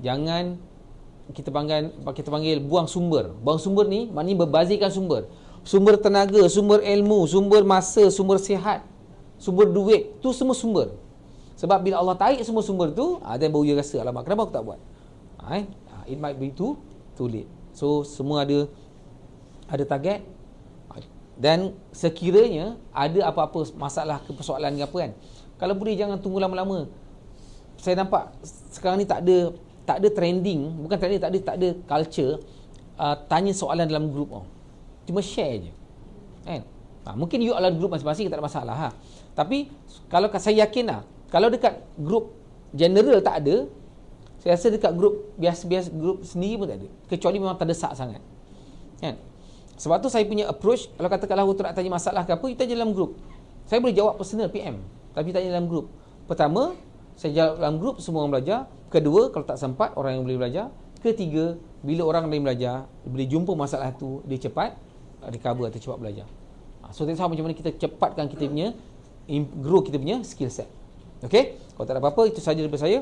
jangan kita panggil buang sumber. Buang sumber ni maknanya berbazirkan sumber. Sumber tenaga, sumber ilmu, sumber masa, sumber sihat, sumber duit, tu semua sumber. Sebab bila Allah tarik semua sumber tu, dan baru dia rasa, alamak, kenapa aku tak buat? It might be too late. So semua ada target. Dan sekiranya ada apa-apa masalah ke persoalan ke apa kan, kalau boleh jangan tunggu lama-lama. Saya nampak sekarang ni tak ada trending, bukan trending, tak ada culture tanya soalan dalam grup. Cuma share je kan. Mungkin you ala grup masing-masing tak ada masalah tapi kalau saya yakin kalau dekat grup general tak ada, saya rasa dekat grup biasa-biasa, grup sendiri pun tak ada, kecuali memang terdesak sangat kan. Sebab tu saya punya approach, kalau katakanlah aku nak tanya masalah ke apa, kita tanya dalam grup. Saya boleh jawab personal PM, tapi tanya dalam grup. Pertama, saya jawab dalam grup, semua orang belajar. Kedua, kalau tak sempat, orang yang boleh belajar. Ketiga, bila orang lain belajar, boleh jumpa masalah tu, dia cepat recover atau cepat belajar. So tak tahu macam mana kita cepatkan kita punya grow kita punya skill set. Okay, kalau tak ada apa-apa, itu sahaja daripada saya.